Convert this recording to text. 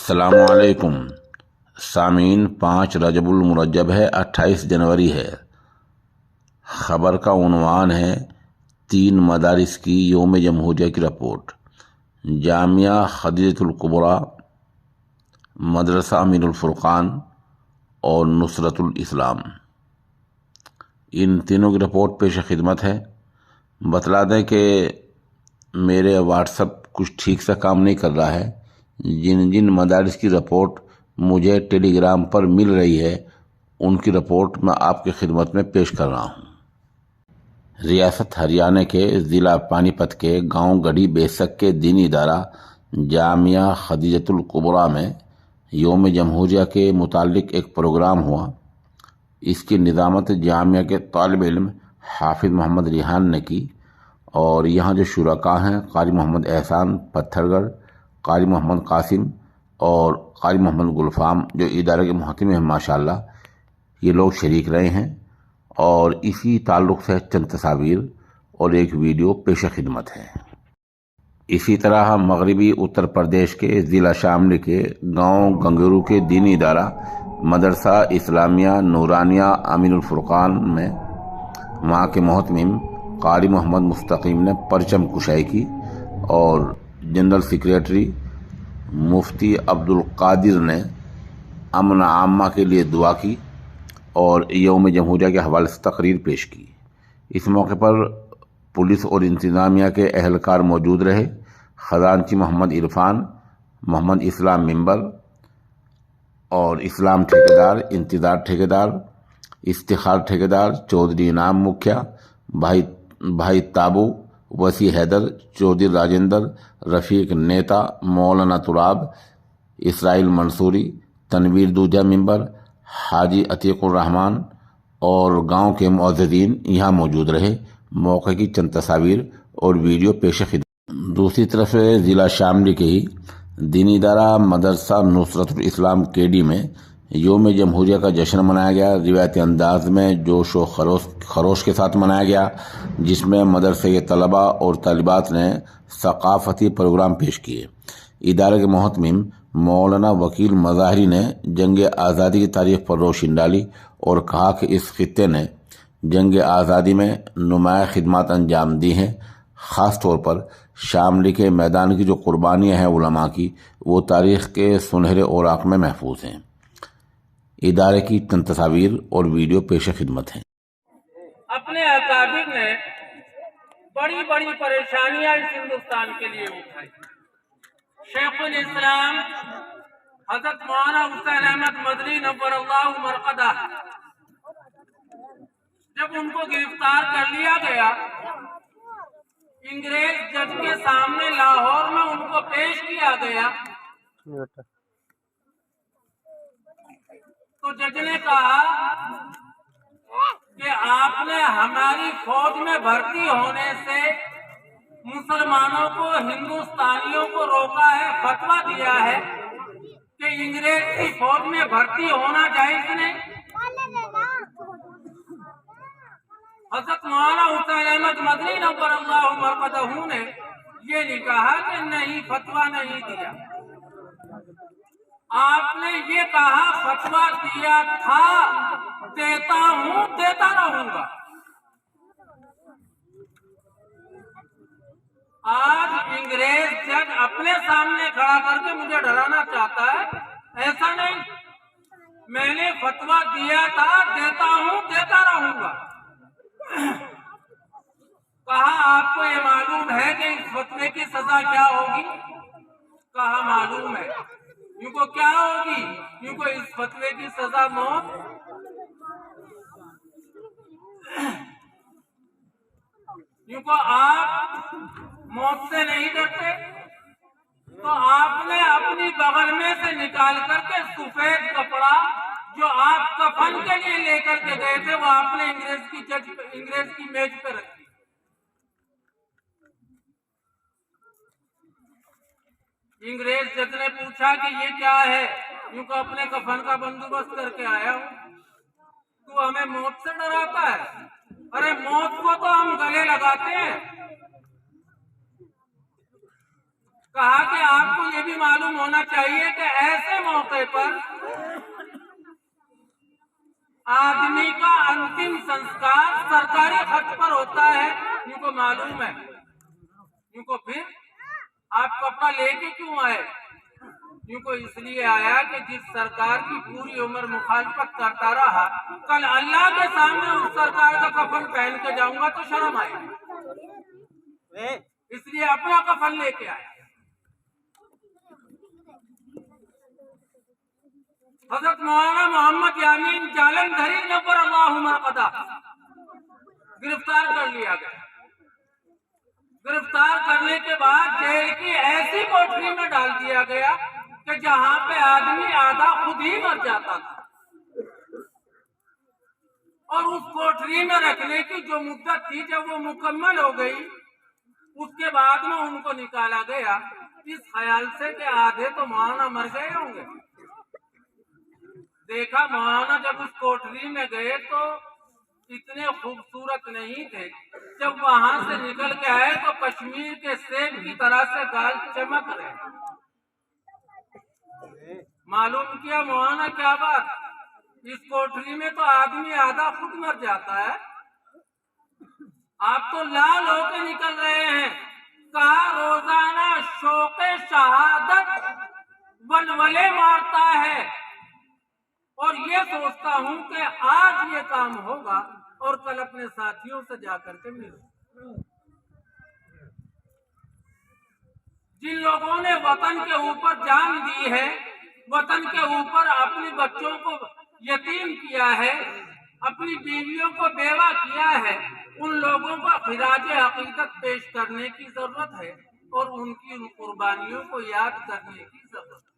السلام علیکم سامعین، 5 رجب المرجب ہے، 28 جنوری ہے۔ خبر کا عنوان ہے 3 مدارس کی یوم جمہوریہ کی رپورٹ۔ جامعہ خدیجۃ الکبریٰ، مدرسہ امین الفرقان اور نصرت الاسلام، ان تینوں کی رپورٹ پیش خدمت ہے۔ بتلا دیں کہ میرے واٹس ایپ کچھ ٹھیک سے کام نہیں کر رہا ہے۔ جن مدارس کی رپورٹ مجھے ٹیلی گرام پر مل رہی ہے ان کی رپورٹ میں آپ کی خدمت میں پیش کر رہا ہوں۔ ریاست ہریانہ کے ضلع پانی پت کے گاؤں گڑھی بیسک کے دینی ادارہ جامعہ خدیجۃ الکبریٰ میں یوم جمہوریہ کے متعلق ایک پروگرام ہوا۔ اس کی نظامت جامعہ کے طالب علم حافظ محمد ریحان نے کی، اور یہاں جو شرکاء ہیں قاری محمد احسان پتھر گڑھ، قاری محمد قاسم اور قاری محمد گلفام، جو ادارے کے محتم ہیں ماشاءاللہ، یہ لوگ شریک رہے ہیں، اور اسی تعلق سے چند تصاویر اور ایک ویڈیو پیش خدمت ہے۔ اسی طرح مغربی اتر پردیش کے ضلع شاملی کے گاؤں گنگیرو کے دینی ادارہ مدرسہ اسلامیہ نورانیہ امین الفرقان میں وہاں کے محتمم قاری محمد مستقیم نے پرچم کشائی کی، اور جنرل سیکریٹری مفتی عبد القادر نے امن عامہ کے لیے دعا کی اور یوم جمہوریہ کے حوالے سے تقریر پیش کی۔ اس موقع پر پولیس اور انتظامیہ کے اہلکار موجود رہے۔ خزانچی محمد عرفان، محمد اسلام ممبر اور اسلام ٹھیکیدار، انتظار ٹھیکیدار، استخار ٹھیکیدار، چودھری انعام مکھیا، بھائی تابو، وسیع حیدر، چودھری راجندر، رفیق نیتا، مولانا تراب، اسرائیل منصوری، تنویر دوجا ممبر، حاجی عتیق الرحمان اور گاؤں کے معززین یہاں موجود رہے۔ موقع کی چند تصاویر اور ویڈیو پیش خدمت۔ دوسری طرف سے ضلع شاملی کے ہی دینی ادارہ مدرسہ نصرت الاسلام کیڈی میں یوم جمہوریہ کا جشن منایا گیا۔ روایتی انداز میں جوش و خروش کے ساتھ منایا گیا، جس میں مدرسے کے طلباء اور طالبات نے ثقافتی پروگرام پیش کیے۔ ادارے کے محتمم مولانا وکیل مظاہری نے جنگ آزادی کی تاریخ پر روشنی ڈالی اور کہا کہ اس خطے نے جنگ آزادی میں نمایاں خدمات انجام دی ہیں۔ خاص طور پر شاملی کے میدان کی جو قربانیاں ہیں علماء کی، وہ تاریخ کے سنہرے اوراق میں محفوظ ہیں۔ ادارے کی چند تصاویر اور ویڈیو پیش خدمت ہیں۔ اپنے اکابر نے بڑی بڑی پریشانیاں اس ہندوستان کے لیے اٹھائی۔ شیخ الاسلام حضرت مولانا حسین احمد مدنی نور اللہ مرقدہ، جب ان کو گرفتار کر لیا گیا، انگریز جج کے سامنے لاہور میں ان کو پیش کیا گیا، تو جج نے کہا کہ آپ نے ہماری فوج میں بھرتی ہونے سے مسلمانوں کو، ہندوستانیوں کو روکا ہے، فتویٰ دیا ہے کہ انگریز کی فوج میں بھرتی ہونا جائز نہیں۔ حضرت مولانا حسین احمد مدنی نور اللہ مرقدہ نے یہ نہیں کہا کہ نہیں، فتویٰ نہیں دیا۔ آپ نے یہ کہا فتویٰ دیا تھا، دیتا ہوں، دیتا رہوں گا۔ آج انگریز جج اپنے سامنے کھڑا کر کے مجھے ڈرانا چاہتا ہے، ایسا نہیں، میں نے فتویٰ دیا تھا، دیتا ہوں، دیتا رہوں گا۔ کہا آپ کو یہ معلوم ہے کہ اس فتوے کی سزا کیا ہوگی؟ کہا معلوم ہے۔ ان کو کیا ہوگی؟ ان کو اس فتوے کی سزا موت۔ ان کو آپ موت سے نہیں ڈرتے، تو آپ نے اپنی بغل میں سے نکال کر کے سفید کپڑا جو آپ کفن کے لیے لے کر کے گئے تھے، وہ آپ نے انگریز کی میز پہ رکھی۔ انگریز جج نے پوچھا کہ یہ کیا ہے؟ یوں کو اپنے کفن کا بندوبست کر کے آیا ہوں، تو ہمیں موت سے ڈراتا ہے؟ ارے موت کو تو ہم گلے لگاتے ہیں۔ کہا کہ آپ کو یہ بھی معلوم ہونا چاہیے کہ ایسے موقع پر آدمی کا انتم سنسکار سرکاری خرچ پر ہوتا ہے. ان کو معلوم ہے. ان کو پھر آپ کپڑا لے کے کیوں آئے؟ ان کو اس لیے آیا کہ جس سرکار کی پوری عمر مخالفت کرتا رہا، کل اللہ کے سامنے اس سرکار کا کفن پہن کے جاؤں گا تو شرم آئے گی، اس لیے اپنا کفن لے کے آئے. حضرت مولانا محمد یامین جالندھری نور اللہ مرقدہ گرفتار کر لیا گیا. گرفتار کرنے کے بعد جیل کی ایسی کوٹری میں ڈال دیا گیا کہ جہاں پہ آدمی آدھا خود ہی مر جاتا تھا. اور اس کوٹری میں رکھنے کی جو مدت تھی جب وہ مکمل ہو گئی، اس کے بعد میں ان کو نکالا گیا اس خیال سے کہ آدھے تو مولانا مر گئے ہوں گے. دیکھا مولانا جب اس کوٹری میں گئے تو اتنے خوبصورت نہیں تھے. جب وہاں سے نکل کے آئے تو کشمیر کے سیب کی طرح سے گال چمک رہے. معلوم کیا مولانا کیا بات، اس کوٹری میں تو آدمی آدھا خود مر جاتا ہے، آپ تو لال ہو کے نکل رہے ہیں. کہا روزانہ شوق شہادت ولولے مارتا ہے اور یہ سوچتا ہوں کہ آج یہ کام ہوگا اور کل اپنے ساتھیوں سے جا کر کے ملوں. جن لوگوں نے وطن کے اوپر جان دی ہے، وطن کے اوپر اپنے بچوں کو یتیم کیا ہے، اپنی بیویوں کو بیوہ کیا ہے، ان لوگوں کو خراج عقیدت پیش کرنے کی ضرورت ہے اور ان کی ان قربانیوں کو یاد کرنے کی ضرورت ہے.